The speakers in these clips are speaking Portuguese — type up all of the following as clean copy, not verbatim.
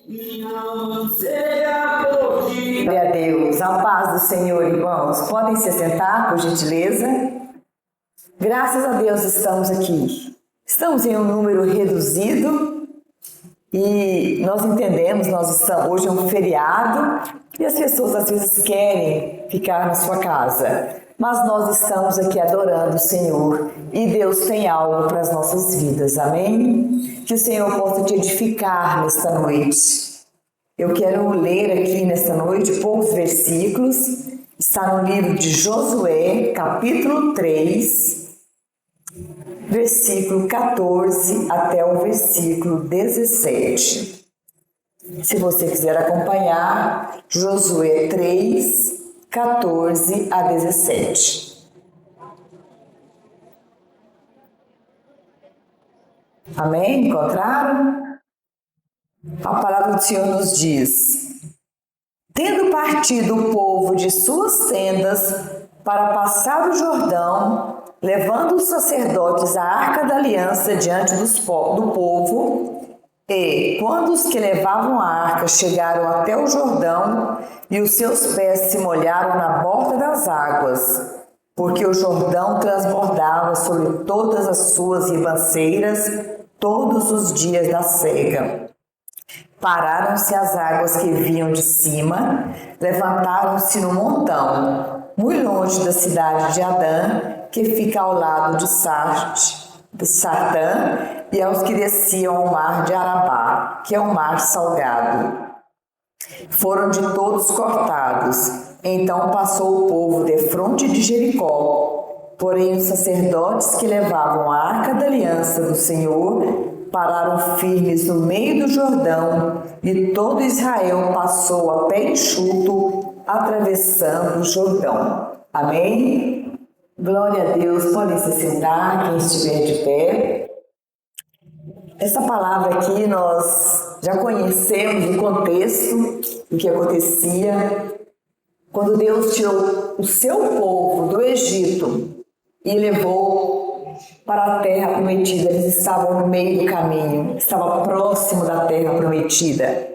Glória a Deus, a paz do Senhor, irmãos. Podem se sentar, por gentileza? Graças a Deus estamos aqui. Estamos em um número reduzido e nós entendemos, hoje é um feriado e as pessoas às vezes querem ficar na sua casa. Mas nós estamos aqui adorando o Senhor e Deus tem algo para as nossas vidas, amém? Que o Senhor possa te edificar nesta noite. Eu quero ler aqui nesta noite poucos versículos. Está no livro de Josué, capítulo 3, versículo 14 até o versículo 17. Se você quiser acompanhar, Josué 3, 14 a 17. Amém? Encontraram? A palavra do Senhor nos diz: tendo partido o povo de suas tendas para passar o Jordão, levando os sacerdotes a arca da aliança diante do povo, e quando os que levavam a arca chegaram até o Jordão, e os seus pés se molharam na borda das águas, porque o Jordão transbordava sobre todas as suas ribanceiras todos os dias da cega. Pararam-se as águas que vinham de cima, levantaram-se no montão, muito longe da cidade de Adã, que fica ao lado de Sartã, e aos que desciam ao mar de Arabá, que é o mar salgado. Foram de todos cortados. Então passou o povo defronte de Jericó. Porém, os sacerdotes que levavam a arca da aliança do Senhor pararam firmes no meio do Jordão, e todo Israel passou a pé enxuto, atravessando o Jordão. Amém? Glória a Deus. Podem se sentar, quem estiver de pé. Essa palavra aqui nós já conhecemos o contexto do que acontecia quando Deus tirou o seu povo do Egito e levou para a terra prometida. Eles estavam no meio do caminho, estavam próximo da terra prometida.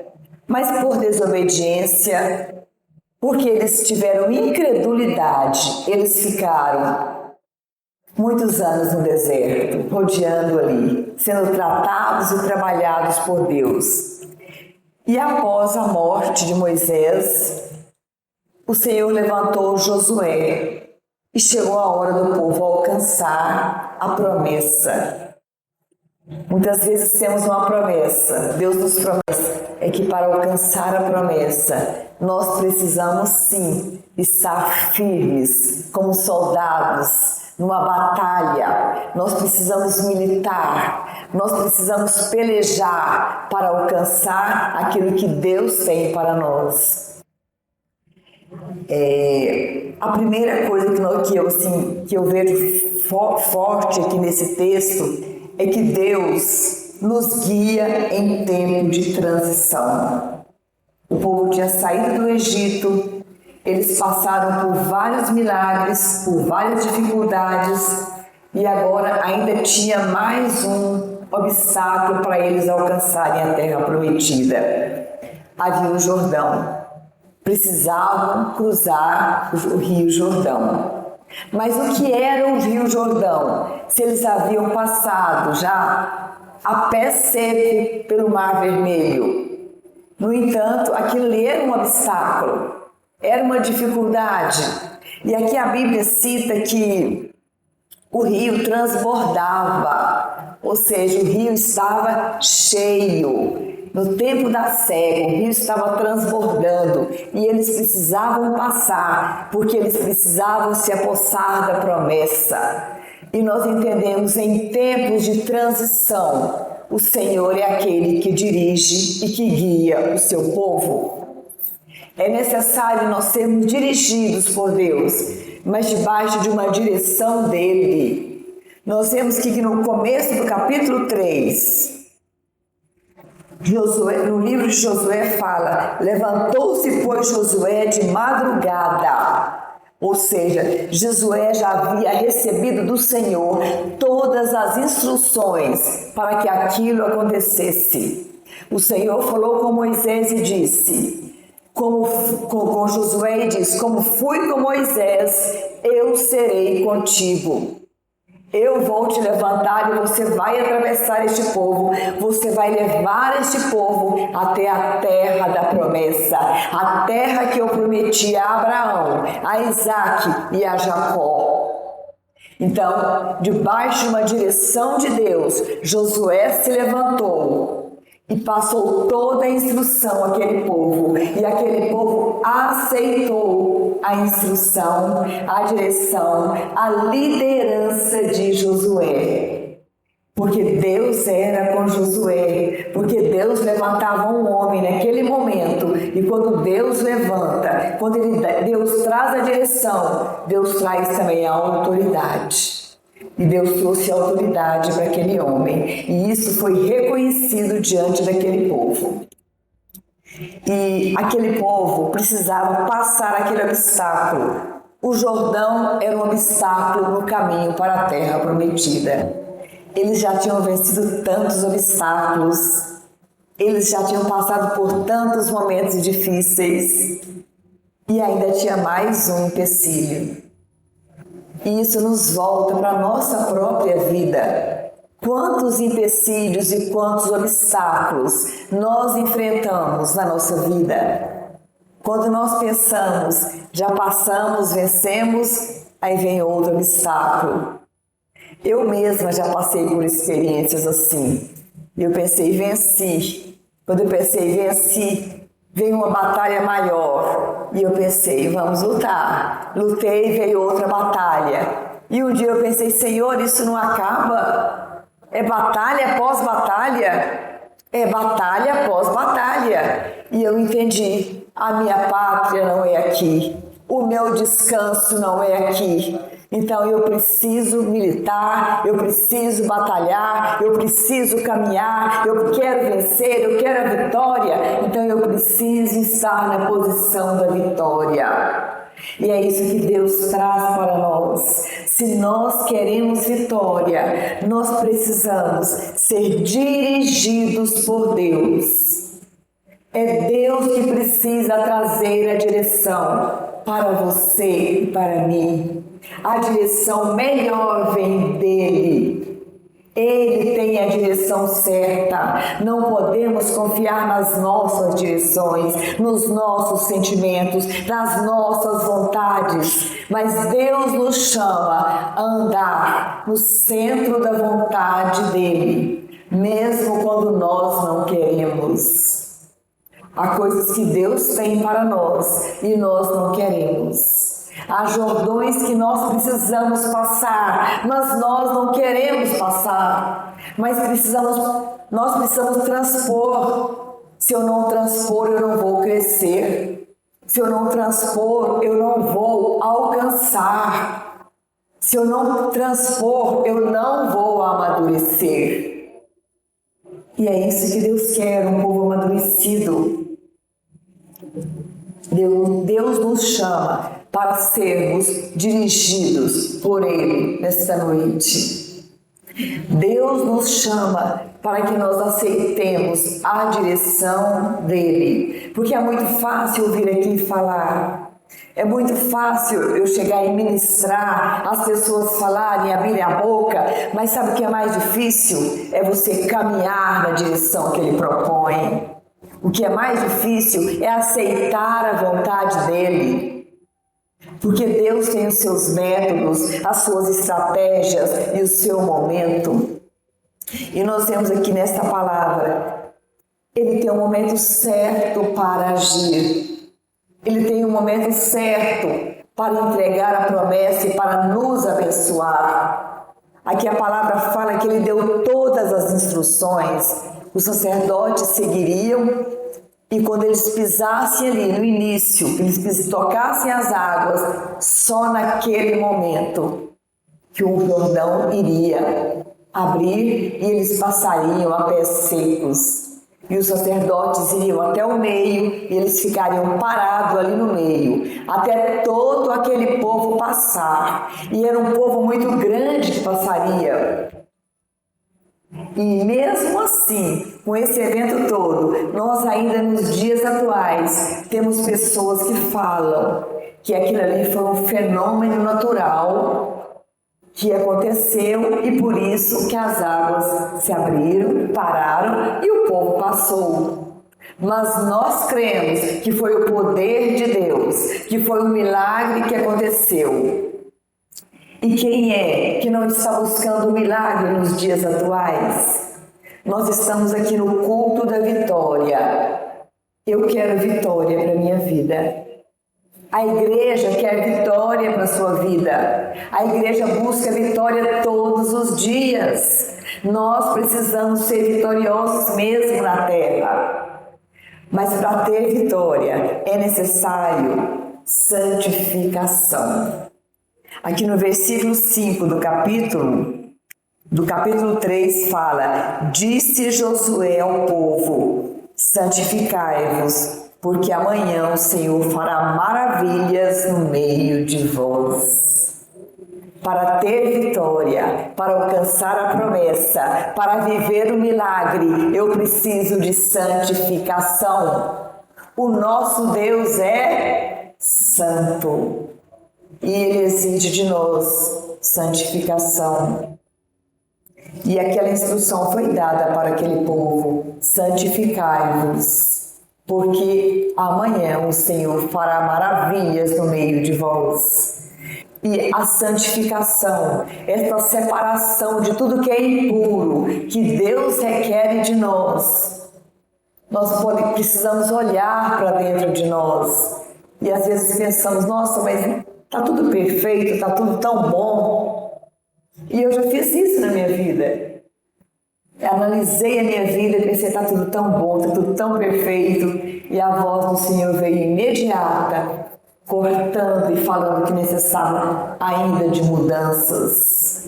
Mas por desobediência, porque eles tiveram incredulidade, eles ficaram muitos anos no deserto, rodeando ali, sendo tratados e trabalhados por Deus. E após a morte de Moisés, o Senhor levantou Josué e chegou a hora do povo alcançar a promessa. Muitas vezes temos uma promessa, Deus nos promete que para alcançar a promessa, nós precisamos sim estar firmes como soldados numa batalha. Nós precisamos militar, nós precisamos pelejar para alcançar aquilo que Deus tem para nós. A primeira coisa que eu vejo forte aqui nesse texto é que Deus nos guia em tempo de transição. O povo tinha saído do Egito, eles passaram por vários milagres, por várias dificuldades, e agora ainda tinha mais um obstáculo para eles alcançarem a terra prometida. Havia o Jordão. Precisavam cruzar o Rio Jordão. Mas o que era o Rio Jordão? Se eles haviam passado já a pé seco pelo Mar Vermelho. No entanto, aquilo ali era um obstáculo, era uma dificuldade. E aqui a Bíblia cita que o rio transbordava, ou seja, o rio estava cheio. No tempo da cega, o rio estava transbordando e eles precisavam passar, porque eles precisavam se apossar da promessa. E nós entendemos, em tempos de transição, o Senhor é aquele que dirige e que guia o seu povo. É necessário nós sermos dirigidos por Deus, mas debaixo de uma direção dele. Nós vemos que no começo do capítulo 3, no livro de Josué fala: levantou-se, pois, Josué de madrugada. Ou seja, Josué já havia recebido do Senhor todas as instruções para que aquilo acontecesse. O Senhor falou com Moisés e disse, com Josué e disse, como fui com Moisés, eu serei contigo. Eu vou te levantar e você vai atravessar este povo, você vai levar este povo até a terra da promessa, a terra que eu prometi a Abraão, a Isaque e a Jacó. Então, debaixo de uma direção de Deus, Josué se levantou e passou toda a instrução àquele povo, e aquele povo aceitou a instrução, a direção, a liderança de Josué. Porque Deus era com Josué, porque Deus levantava um homem naquele momento, e quando Deus levanta, quando Deus traz a direção, Deus traz também a autoridade. E Deus trouxe autoridade para aquele homem. E isso foi reconhecido diante daquele povo. E aquele povo precisava passar aquele obstáculo. O Jordão era um obstáculo no caminho para a terra prometida. Eles já tinham vencido tantos obstáculos. Eles já tinham passado por tantos momentos difíceis. E ainda tinha mais um empecilho. E isso nos volta para a nossa própria vida. Quantos empecilhos e quantos obstáculos nós enfrentamos na nossa vida? Quando nós pensamos, já passamos, vencemos, aí vem outro obstáculo. Eu mesma já passei por experiências assim. Eu pensei, venci. Quando eu pensei, venci, veio uma batalha maior. E eu pensei, vamos lutar. Lutei, veio outra batalha. E um dia eu pensei, Senhor, isso não acaba? É batalha após batalha? É batalha após batalha. E eu entendi, a minha pátria não é aqui. O meu descanso não é aqui. Então eu preciso militar, eu preciso batalhar, eu preciso caminhar, eu quero vencer, eu quero a vitória. Então eu preciso estar na posição da vitória. E é isso que Deus traz para nós. Se nós queremos vitória, nós precisamos ser dirigidos por Deus. É Deus que precisa trazer a direção para você e para mim. A direção melhor vem dele. Ele tem a direção certa. Não podemos confiar nas nossas direções, nos nossos sentimentos, nas nossas vontades. Mas Deus nos chama a andar no centro da vontade dele, mesmo quando nós não queremos. Há coisas que Deus tem para nós e nós não queremos. Há Jordões que nós precisamos passar, mas nós não queremos passar. Mas nós precisamos transpor. Se eu não transpor, eu não vou crescer. Se eu não transpor, eu não vou alcançar. Se eu não transpor, eu não vou amadurecer. E é isso que Deus quer, um povo amadurecido. Deus nos chama para sermos dirigidos por Ele nesta noite. Deus nos chama para que nós aceitemos a direção dEle. Porque é muito fácil vir aqui falar. É muito fácil eu chegar e ministrar, as pessoas falarem, abrirem a boca, mas sabe o que é mais difícil? É você caminhar na direção que Ele propõe. O que é mais difícil é aceitar a vontade dEle. Porque Deus tem os seus métodos, as suas estratégias e o seu momento. E nós temos aqui nesta palavra, Ele tem um momento certo para agir. Ele tem um momento certo para entregar a promessa e para nos abençoar. Aqui a palavra fala que Ele deu todas as instruções. Os sacerdotes seguiriam e quando eles pisassem ali no início, eles tocassem as águas, só naquele momento que o Jordão iria abrir e eles passariam a pés secos. E os sacerdotes iriam até o meio e eles ficariam parados ali no meio, até todo aquele povo passar. E era um povo muito grande que passaria. E mesmo assim, com esse evento todo, nós ainda nos dias atuais temos pessoas que falam que aquilo ali foi um fenômeno natural que aconteceu e por isso que as águas se abriram, pararam e o povo passou. Mas nós cremos que foi o poder de Deus, que foi um milagre que aconteceu. E quem é que não está buscando o milagre nos dias atuais? Nós estamos aqui no culto da vitória. Eu quero vitória para a minha vida. A igreja quer vitória para a sua vida. A igreja busca vitória todos os dias. Nós precisamos ser vitoriosos mesmo na terra. Mas para ter vitória é necessário santificação. Aqui no versículo 5 do capítulo 3 fala: disse Josué ao povo: santificai-vos, porque amanhã o Senhor fará maravilhas no meio de vós. Para ter vitória, para alcançar a promessa, para viver o milagre, eu preciso de santificação. O nosso Deus é santo. E Ele exige de nós santificação. E aquela instrução foi dada para aquele povo: santificai-vos, porque amanhã o Senhor fará maravilhas no meio de vós. E a santificação, essa separação de tudo que é impuro, que Deus requer de nós. Nós precisamos olhar para dentro de nós. E às vezes pensamos: nossa, mas está tudo perfeito, está tudo tão bom. E eu já fiz isso na minha vida. Eu analisei a minha vida e pensei: está tudo tão bom, está tudo tão perfeito. E a voz do Senhor veio imediata, cortando e falando que necessitava ainda de mudanças.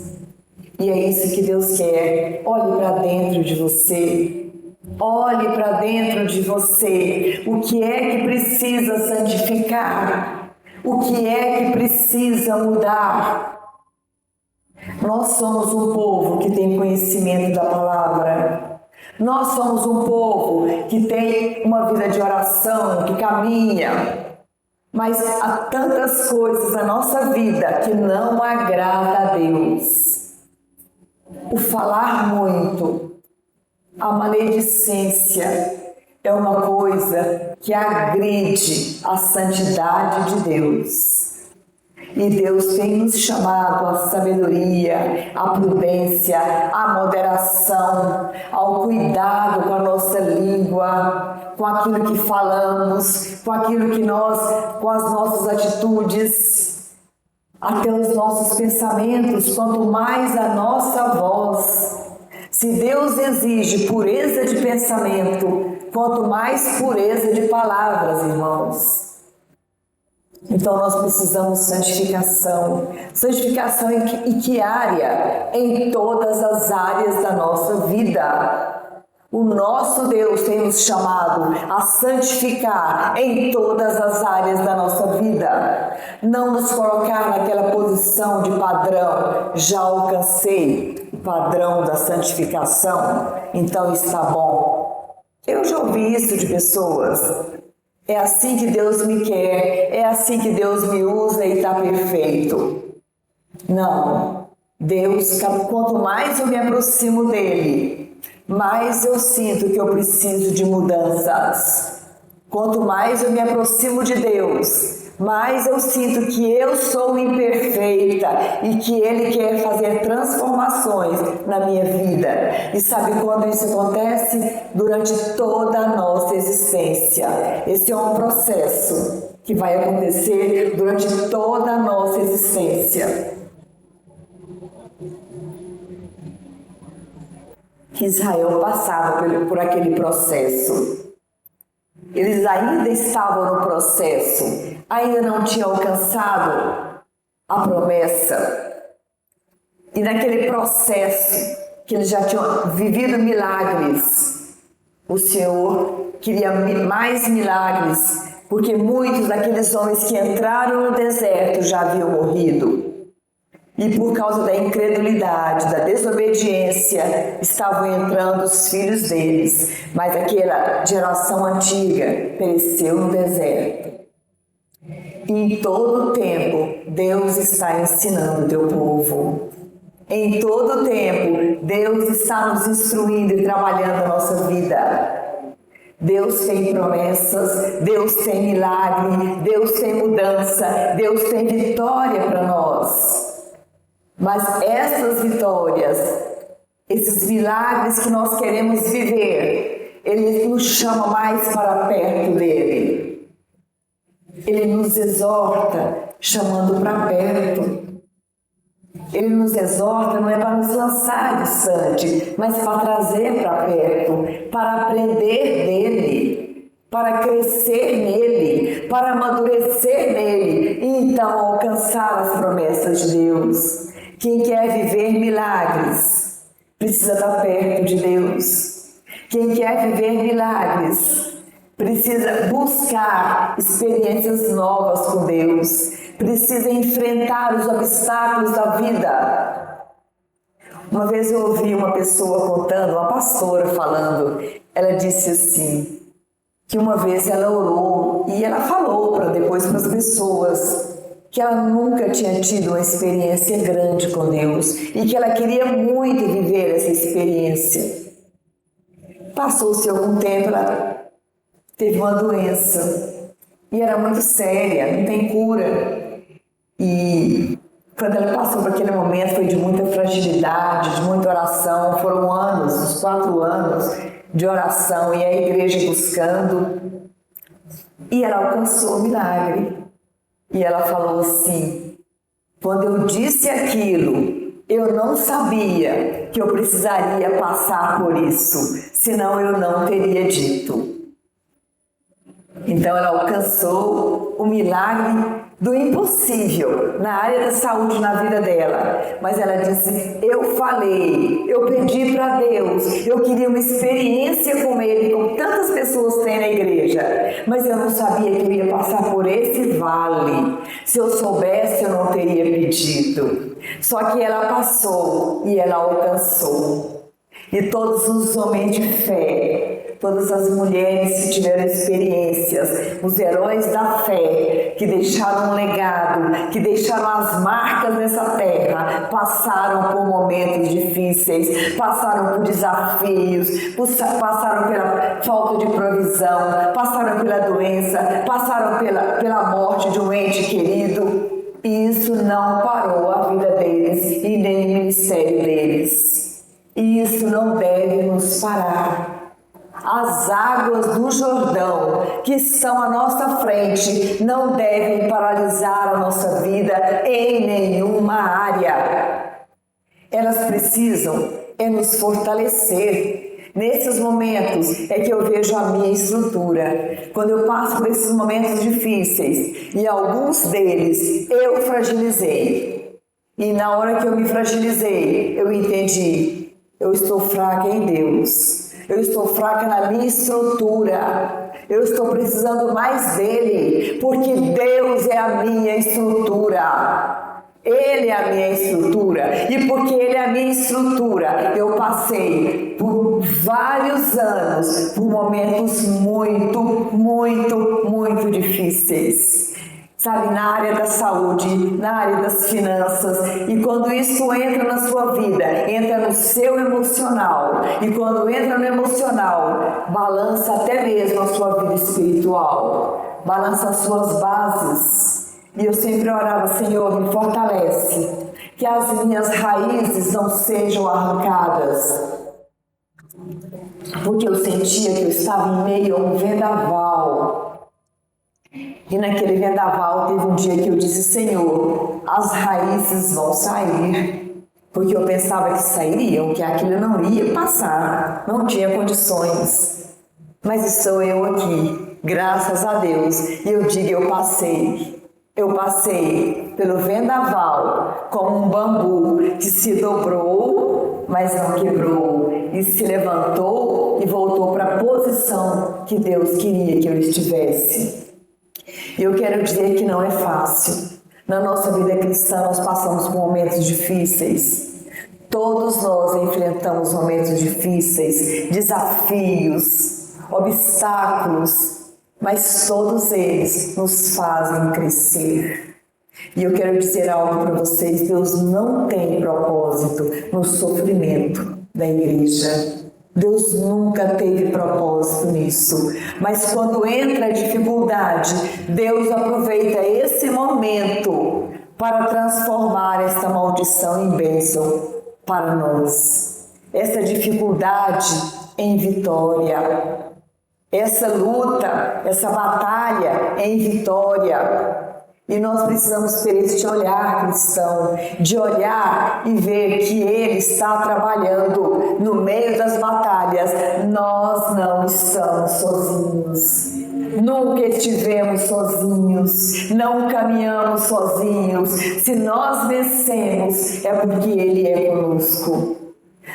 E é isso que Deus quer. Olhe para dentro de você. Olhe para dentro de você. O que é que precisa santificar? O que é que precisa mudar? Nós somos um povo que tem conhecimento da palavra. Nós somos um povo que tem uma vida de oração, que caminha. Mas há tantas coisas na nossa vida que não agrada a Deus. O falar muito, a maledicência, é uma coisa que agride a santidade de Deus. E Deus tem nos chamado à sabedoria, à prudência, à moderação, ao cuidado com a nossa língua, com aquilo que falamos, com aquilo que com as nossas atitudes, até os nossos pensamentos, quanto mais a nossa voz. Se Deus exige pureza de pensamento, quanto mais pureza de palavras, irmãos. Então nós precisamos de santificação. Santificação em que área? Em todas as áreas da nossa vida. O nosso Deus tem nos chamado a santificar em todas as áreas da nossa vida. Não nos colocar naquela posição de padrão. Já alcancei o padrão da santificação, então está bom. Eu já ouvi isso de pessoas. É assim que Deus me quer, é assim que Deus me usa e está perfeito. Não. Deus, quanto mais eu me aproximo dele, mais eu sinto que eu preciso de mudanças. Quanto mais eu me aproximo de Deus, mais eu sinto que eu sou imperfeita e que Ele quer fazer transformações na minha vida. E sabe quando isso acontece? Durante toda a nossa existência. Esse é um processo que vai acontecer durante toda a nossa existência. Israel passava por aquele processo. Eles ainda estavam no processo, ainda não tinham alcançado a promessa. E naquele processo que eles já tinham vivido milagres, o Senhor queria mais milagres, porque muitos daqueles homens que entraram no deserto já haviam morrido. E por causa da incredulidade, da desobediência, estavam entrando os filhos deles. Mas aquela geração antiga pereceu no deserto. E em todo o tempo, Deus está ensinando o teu povo. Em todo o tempo, Deus está nos instruindo e trabalhando a nossa vida. Deus tem promessas, Deus tem milagre, Deus tem mudança, Deus tem vitória para nós. Mas essas vitórias, esses milagres que nós queremos viver, Ele nos chama mais para perto dEle. Ele nos exorta, chamando para perto. Ele nos exorta não é para nos lançar distante, mas para trazer para perto, para aprender dele, para crescer nele, para amadurecer nele e então alcançar as promessas de Deus. Quem quer viver milagres precisa estar perto de Deus. Quem quer viver milagres precisa buscar experiências novas com Deus. Precisa enfrentar os obstáculos da vida. Uma vez eu ouvi uma pessoa contando, uma pastora falando, ela disse assim, que uma vez ela orou e ela falou depois para as pessoas que ela nunca tinha tido uma experiência grande com Deus e que ela queria muito viver essa experiência. Passou-se algum tempo, ela teve uma doença e era muito séria, não tem cura. E quando ela passou por aquele momento foi de muita fragilidade, de muita oração, foram anos, uns 4 anos de oração e a igreja buscando. E ela alcançou o milagre. E ela falou assim, quando eu disse aquilo, eu não sabia que eu precisaria passar por isso, senão eu não teria dito. Então ela alcançou o milagre do impossível na área da saúde na vida dela, mas ela disse, eu falei, eu pedi para Deus, eu queria uma experiência com Ele, como tantas pessoas têm na igreja, mas eu não sabia que eu ia passar por esse vale. Se eu soubesse, eu não teria pedido. Só que ela passou e ela alcançou. E todos os homens de fé, todas as mulheres que tiveram experiências, os heróis da fé, que deixaram um legado, que deixaram as marcas nessa terra, passaram por momentos difíceis, passaram por desafios, passaram pela falta de provisão, passaram pela doença, passaram pela morte de um ente querido. E isso não parou a vida deles e nem o ministério deles. E isso não deve nos parar. As águas do Jordão que estão à nossa frente não devem paralisar a nossa vida em nenhuma área. Elas precisam nos fortalecer. Nesses momentos é que eu vejo a minha estrutura. Quando eu passo por esses momentos difíceis, e alguns deles eu fragilizei. E na hora que eu me fragilizei, eu entendi. Eu estou fraca em Deus. Eu estou fraca na minha estrutura. Eu estou precisando mais dele, porque Deus é a minha estrutura. Ele é a minha estrutura. E porque Ele é a minha estrutura, eu passei por vários anos, por momentos muito difíceis. Sabe, na área da saúde, na área das finanças, e quando isso entra na sua vida, entra no seu emocional, e quando entra no emocional, balança até mesmo a sua vida espiritual, balança as suas bases. E eu sempre orava, Senhor, me fortalece, que as minhas raízes não sejam arrancadas, porque eu sentia que eu estava em meio a um vendaval. E naquele vendaval teve um dia que eu disse, Senhor, as raízes vão sair. Porque eu pensava que sairiam, que aquilo não ia passar, não tinha condições. Mas estou eu aqui, graças a Deus. E eu digo, eu passei. Eu passei pelo vendaval como um bambu que se dobrou, mas não quebrou. E se levantou e voltou para a posição que Deus queria que eu estivesse. Eu quero dizer que não é fácil. Na nossa vida cristã, nós passamos por momentos difíceis. Todos nós enfrentamos momentos difíceis, desafios, obstáculos, mas todos eles nos fazem crescer. E eu quero dizer algo para vocês: Deus não tem propósito no sofrimento da igreja. Deus nunca teve propósito nisso. Mas quando entra a dificuldade, Deus aproveita esse momento para transformar esta maldição em bênção para nós. Essa dificuldade em vitória. Essa luta, essa batalha em vitória. E nós precisamos ter este olhar cristão, de olhar e ver que Ele está trabalhando no meio das batalhas. Nós não estamos sozinhos. Nunca estivemos sozinhos, não caminhamos sozinhos. Se nós vencemos, é porque Ele é conosco.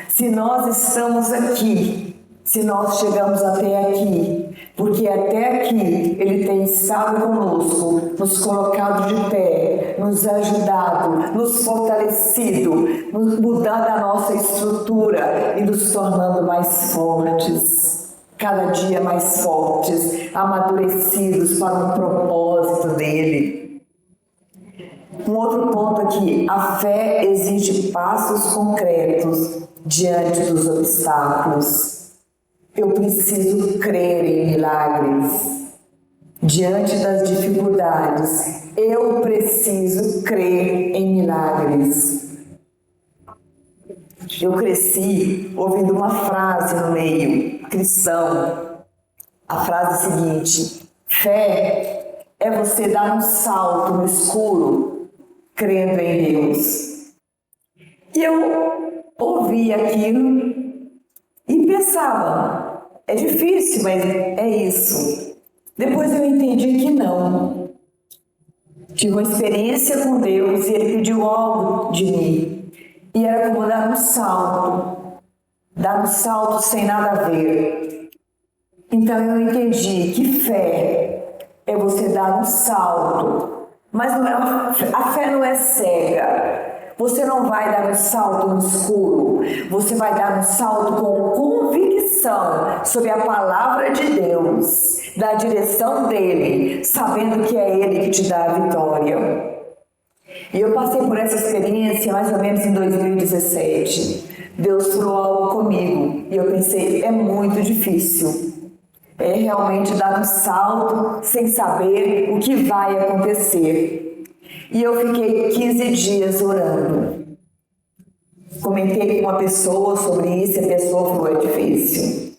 Se nós estamos aqui, se nós chegamos até aqui, porque até aqui Ele tem estado conosco, nos colocado de pé, nos ajudado, nos fortalecido, mudando a nossa estrutura e nos tornando mais fortes, cada dia mais fortes, amadurecidos para um propósito dEle. Um outro ponto aqui: a fé exige passos concretos diante dos obstáculos. Eu preciso crer em milagres. Diante das dificuldades, eu preciso crer em milagres. Eu cresci ouvindo uma frase no meio cristão. A frase seguinte: fé é você dar um salto no escuro, crendo em Deus. E eu ouvi aquilo e pensava, é difícil, mas é isso. Depois eu entendi que não. Tive uma experiência com Deus e Ele pediu algo de mim. E era como dar um salto sem nada a ver. Então eu entendi que fé é você dar um salto. Mas não é a fé não é cega. Você não vai dar um salto no escuro, você vai dar um salto com convicção sobre a palavra de Deus, da direção dEle, sabendo que é Ele que te dá a vitória. E eu passei por essa experiência mais ou menos em 2017. Deus falou algo comigo e eu pensei, é muito difícil. É realmente dar um salto sem saber o que vai acontecer. E eu fiquei 15 dias orando. Comentei com uma pessoa sobre isso e a pessoa falou, é difícil.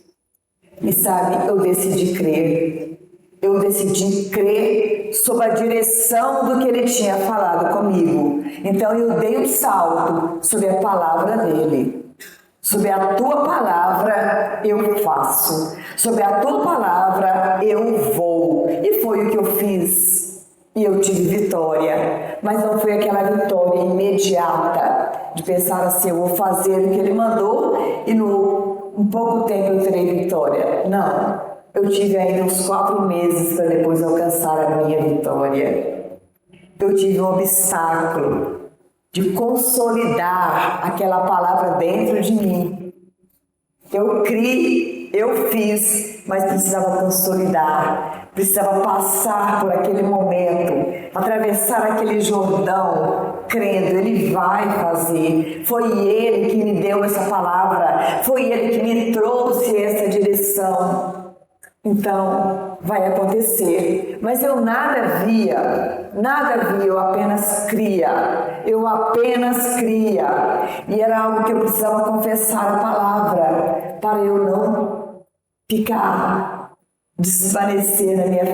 E sabe, eu decidi crer. Eu decidi crer sob a direção do que Ele tinha falado comigo. Então eu dei um salto sobre a palavra dEle. Sobre a tua palavra eu faço. Sobre a tua palavra eu vou. E foi o que eu fiz. E eu tive vitória, mas não foi aquela vitória imediata de pensar assim, eu vou fazer o que Ele mandou e em pouco tempo eu terei vitória. Não, eu tive ainda uns 4 meses para depois alcançar a minha vitória. Eu tive um obstáculo de consolidar aquela palavra dentro de mim. Eu criei, eu fiz, mas precisava consolidar, precisava passar por aquele momento, atravessar aquele Jordão, crendo, Ele vai fazer. Foi Ele que me deu essa palavra, foi Ele que me trouxe essa direção. Então, vai acontecer. Mas eu nada via, eu apenas cria. E era algo que eu precisava confessar a palavra, para eu não ficar, desfalecer da minha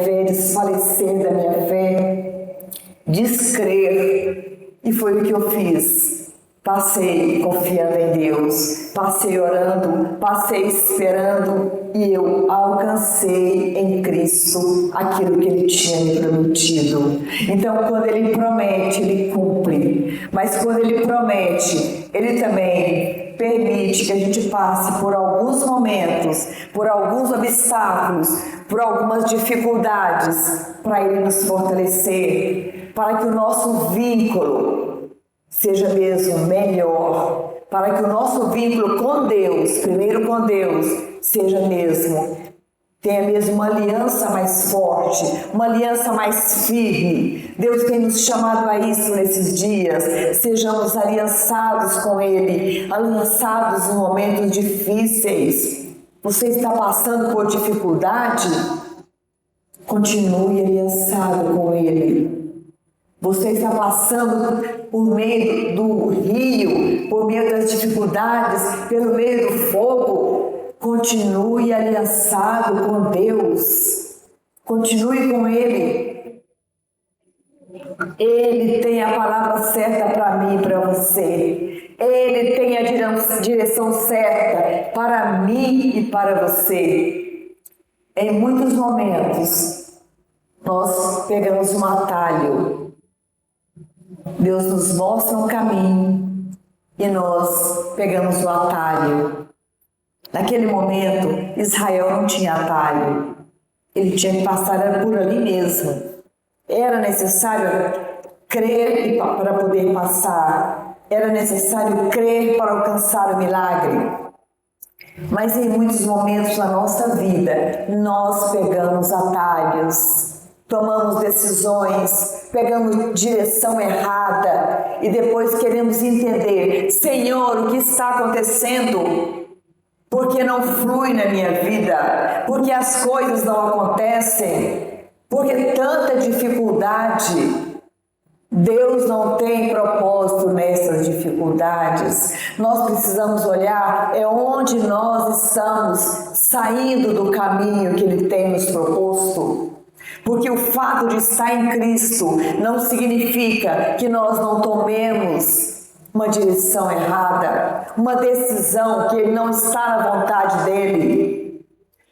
fé, descrer. E foi o que eu fiz. Passei confiando em Deus, passei orando, passei esperando e eu alcancei em Cristo aquilo que Ele tinha me prometido. Então, quando Ele promete, Ele cumpre. Mas quando Ele promete, Ele também permite que a gente passe por alguns momentos, por alguns obstáculos, por algumas dificuldades, para Ele nos fortalecer, para que o nosso vínculo seja mesmo melhor, para que o nosso vínculo com Deus, primeiro com Deus, tenha mesmo uma aliança mais forte, uma aliança mais firme. Deus tem nos chamado a isso nesses dias, sejamos aliançados com Ele, aliançados em momentos difíceis. Você está passando por dificuldade? Continue aliançado com Ele. Você está passando por meio do rio, por meio das dificuldades, pelo meio do fogo. Continue aliançado com Deus. Continue com Ele. Ele tem a palavra certa para mim e para você. Ele tem a direção certa para mim e para você. Em muitos momentos, nós pegamos um atalho. Deus nos mostra um caminho e nós pegamos o atalho. Naquele momento, Israel não tinha atalho. Ele tinha que passar por ali mesmo. Era necessário crer para poder passar. Era necessário crer para alcançar o milagre. Mas em muitos momentos da nossa vida, nós pegamos atalhos. Tomamos decisões, pegamos direção errada e depois queremos entender: Senhor, o que está acontecendo? Por que não flui na minha vida? Por que as coisas não acontecem? Por que tanta dificuldade? Deus não tem propósito nessas dificuldades. Nós precisamos olhar onde nós estamos saindo do caminho que Ele tem nos proposto. Porque o fato de estar em Cristo não significa que nós não tomemos uma direção errada, uma decisão que não está na vontade dEle.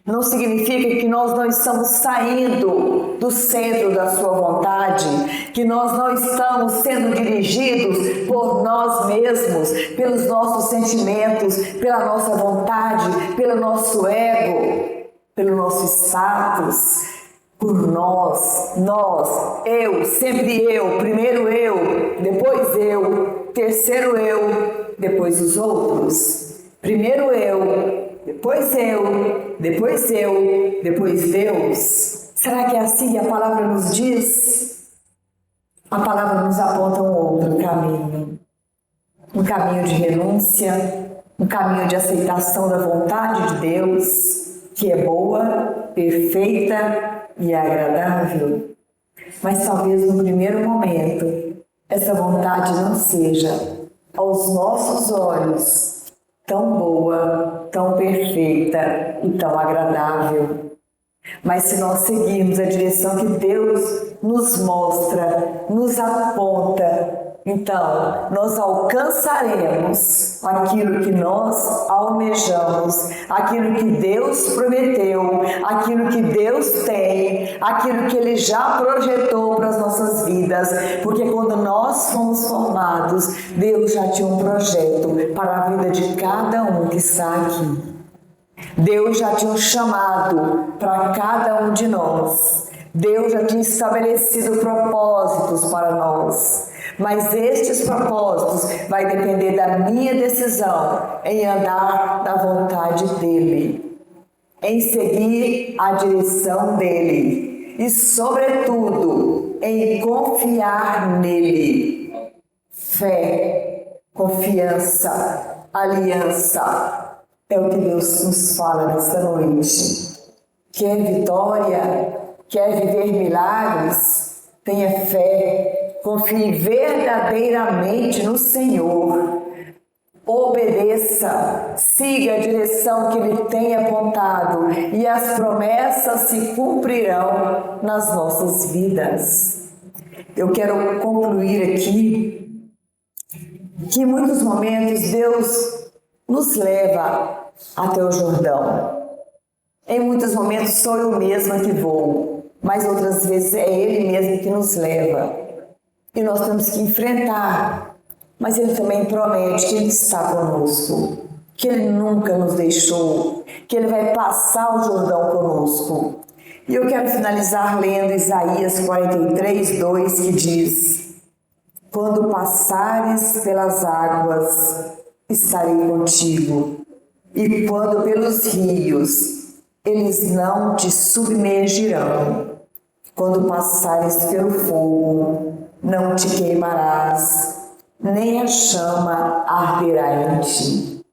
Não significa que nós não estamos saindo do centro da sua vontade, que nós não estamos sendo dirigidos por nós mesmos, pelos nossos sentimentos, pela nossa vontade, pelo nosso ego, pelo nosso status. Por nós, eu, sempre eu, primeiro eu, depois eu, terceiro eu, depois os outros. Primeiro eu, depois eu, depois eu, depois Deus. Será que é assim que a palavra nos diz? A palavra nos aponta um outro caminho. Um caminho de renúncia, um caminho de aceitação da vontade de Deus, que é boa, perfeita e agradável. Mas talvez no primeiro momento essa vontade não seja aos nossos olhos tão boa, tão perfeita e tão agradável. Mas se nós seguirmos a direção que Deus nos mostra, nos aponta, então nós alcançaremos aquilo que nós almejamos, aquilo que Deus prometeu, aquilo que Deus tem, aquilo que Ele já projetou para as nossas vidas. Porque quando nós fomos formados, Deus já tinha um projeto para a vida de cada um que está aqui. Deus já tinha um chamado para cada um de nós. Deus já tinha estabelecido propósitos para nós. Mas estes propósitos vai depender da minha decisão em andar na vontade dEle, em seguir a direção dEle e, sobretudo, em confiar nele. Fé, confiança, aliança. É o que Deus nos fala nesta noite. Quer vitória? Quer viver milagres? Tenha fé, confie verdadeiramente no Senhor. Obedeça, siga a direção que Ele tem apontado e as promessas se cumprirão nas nossas vidas. Eu quero concluir aqui que em muitos momentos Deus nos leva até o Jordão. Em muitos momentos sou eu mesma que vou, mas outras vezes é Ele mesmo que nos leva. E nós temos que enfrentar, mas Ele também promete que Ele está conosco, que Ele nunca nos deixou, que Ele vai passar o Jordão conosco. E eu quero finalizar lendo Isaías 43, 2, que diz: quando passares pelas águas, estarei contigo, e quando pelos rios, eles não te submergirão. Quando passares pelo fogo, não te queimarás, nem a chama arderá em ti.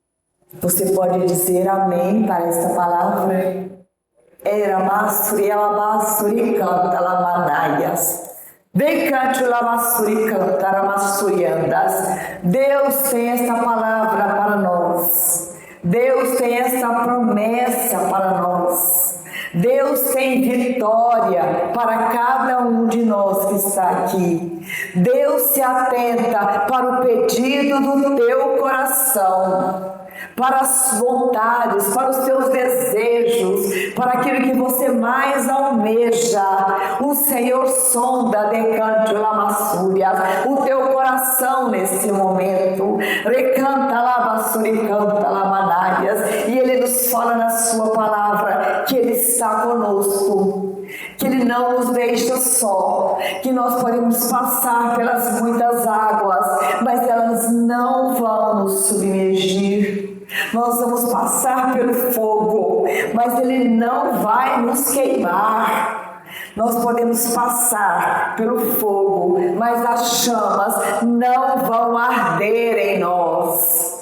Você pode dizer amém para esta palavra? Era masuri alabasuri canta lamanaias. Decante lavasuri canta masuriandas. Deus tem esta palavra para nós. Deus tem esta promessa para nós. Deus tem vitória para cada um de nós que está aqui. Deus se atenta para o pedido do teu coração, para as vontades, para os teus desejos, para aquilo que você mais almeja. O Senhor sonda decante lamassúria o teu coração nesse momento. Recanta lamassúria, canta lamanaias. E Ele nos fala na sua palavra que Ele está conosco, que Ele não nos deixa só, que nós podemos passar pelas muitas águas, mas elas não vão nos submergir. Nós vamos passar pelo fogo, mas ele não vai nos queimar. Nós podemos passar pelo fogo, mas as chamas não vão arder em nós.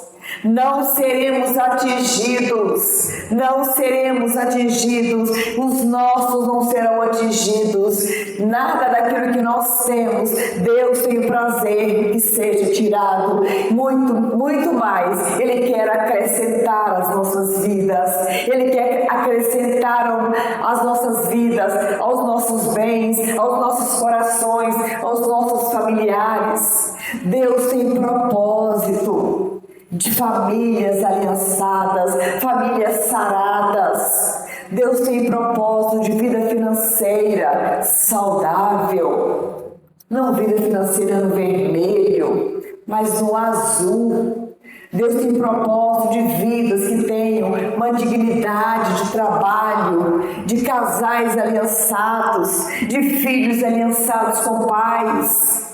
Não seremos atingidos, não seremos atingidos, os nossos não serão atingidos, nada daquilo que nós temos, Deus tem o prazer que seja tirado, muito mais, Ele quer acrescentar as nossas vidas, Ele quer acrescentar as nossas vidas, aos nossos bens, aos nossos corações, aos nossos familiares. Deus tem propósito de famílias aliançadas, famílias saradas. Deus tem propósito de vida financeira saudável, não vida financeira no vermelho, mas no azul. Deus tem propósito de vidas que tenham uma dignidade de trabalho, de casais aliançados, de filhos aliançados com pais.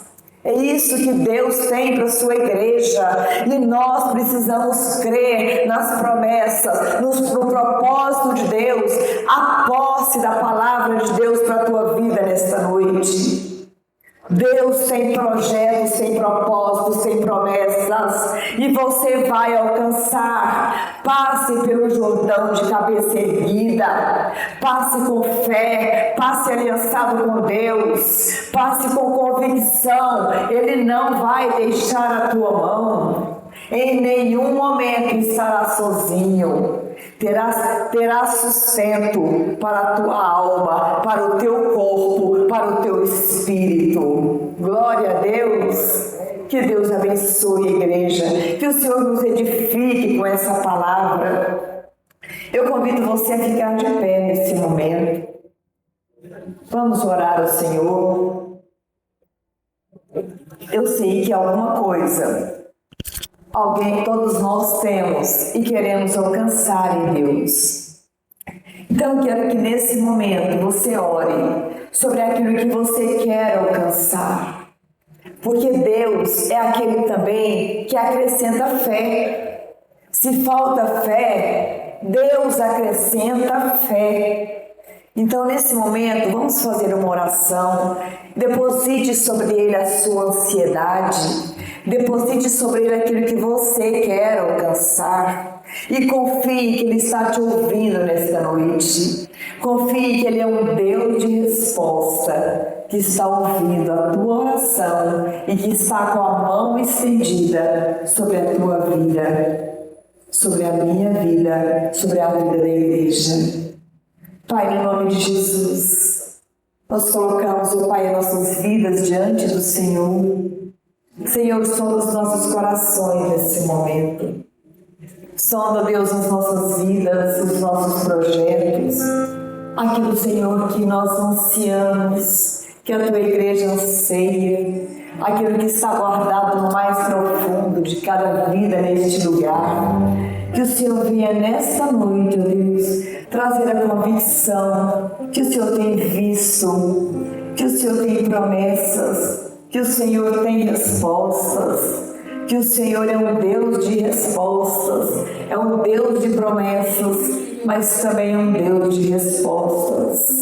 É isso que Deus tem para a sua igreja, e nós precisamos crer nas promessas, no propósito de Deus, a posse da palavra de Deus para a tua vida nesta noite. Deus tem projetos, tem propósitos, tem promessas, e você vai alcançar. Passe pelo Jordão de cabeça erguida, passe com fé, passe aliançado com Deus, passe com convicção. Ele não vai deixar a tua mão, em nenhum momento estará sozinho. Terá sustento para a tua alma, para o teu corpo, para o teu espírito. Glória a Deus. Que Deus abençoe a igreja, que o Senhor nos edifique com essa palavra. Eu convido você a ficar de pé nesse momento. Vamos orar ao Senhor. Eu sei que alguma coisa todos nós temos e queremos alcançar em Deus. Então eu quero que nesse momento você ore sobre aquilo que você quer alcançar, porque Deus é aquele também que acrescenta fé. Se falta fé, Deus acrescenta fé. Então nesse momento vamos fazer uma oração. Deposite sobre Ele a sua ansiedade, deposite sobre Ele aquilo que você quer alcançar, e confie que Ele está te ouvindo nesta noite. Confie que Ele é um Deus de resposta, que está ouvindo a tua oração e que está com a mão estendida sobre a tua vida, sobre a minha vida, sobre a vida da igreja. Pai, no nome de Jesus, nós colocamos, ó Pai, as nossas vidas diante do Senhor. Senhor, sonda os nossos corações nesse momento. Sonda, Deus, as nossas vidas, os nossos projetos. Aquilo, Senhor, que nós ansiamos, que a Tua Igreja anseia, aquilo que está guardado no mais profundo de cada vida neste lugar. Que o Senhor venha nesta noite, ó Deus, trazer a convicção que o Senhor tem visto, que o Senhor tem promessas, que o Senhor tem respostas, que o Senhor é um Deus de respostas, é um Deus de promessas, mas também é um Deus de respostas.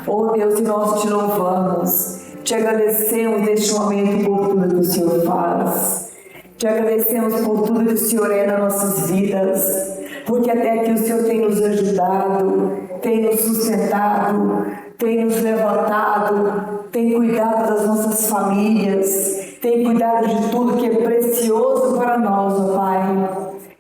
Oh Deus, e nós te louvamos, te agradecemos neste momento por tudo que o Senhor faz. Te agradecemos por tudo que o Senhor é nas nossas vidas, porque até aqui o Senhor tem nos ajudado, tem nos sustentado, tem nos levantado, tem cuidado das nossas famílias, tem cuidado de tudo que é precioso para nós, ó Pai,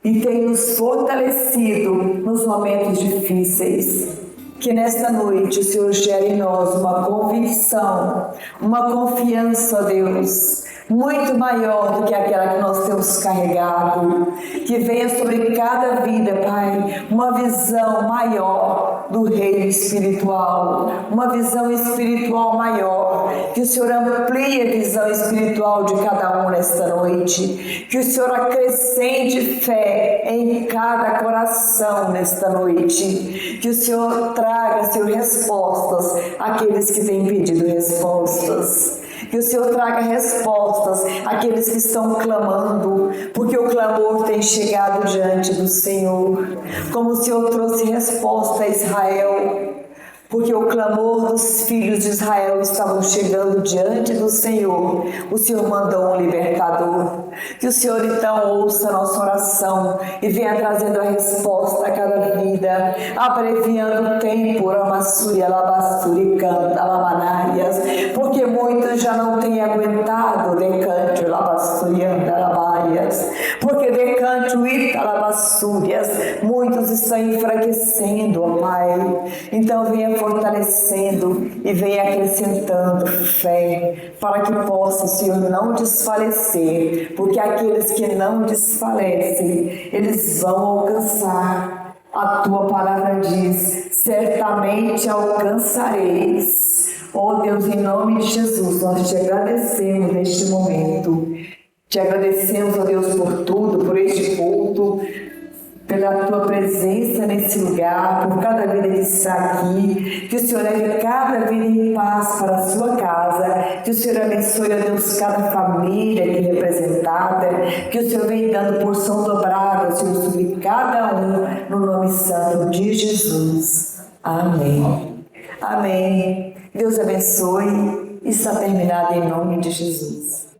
e tem nos fortalecido nos momentos difíceis. Que nesta noite o Senhor gere em nós uma convicção, uma confiança, ó Deus, muito maior do que aquela que nós temos carregado. Que venha sobre cada vida, Pai, uma visão maior do reino espiritual, uma visão espiritual maior. Que o Senhor amplie a visão espiritual de cada um nesta noite. Que o Senhor acrescente fé em cada coração nesta noite. Que o Senhor traga, Senhor, respostas àqueles que têm pedido respostas. Que o Senhor traga respostas àqueles que estão clamando, porque o clamor tem chegado diante do Senhor. Como o Senhor trouxe resposta a Israel, porque o clamor dos filhos de Israel estavam chegando diante do Senhor. O Senhor mandou um libertador. Que o Senhor então ouça a nossa oração e venha trazendo a resposta a cada vida, abreviando o tempo, Ramassuri, Alabassuri, Canta, Alamanaias, porque muitos já não têm aguentado decante, Alabassuri, Alabaias, porque decante o Italabassurias, muitos estão enfraquecendo, ó Pai. Então venha fortalecendo e venha acrescentando fé, para que possa, Senhor, não desfalecer, porque aqueles que não desfalecem, eles vão alcançar. A Tua palavra diz: certamente alcançareis. Oh Deus, em nome de Jesus, nós te agradecemos neste momento. Te agradecemos, ó Deus, por tudo, por este culto, pela Tua presença nesse lugar, por cada vida que está aqui. Que o Senhor leve cada vida em paz para a sua casa. Que o Senhor abençoe, ó Deus, cada família aqui representada. Que o Senhor venha dando porção dobrada, Senhor, sobre cada um, no nome santo de Jesus. Amém. Amém. Deus abençoe. Está terminado em nome de Jesus.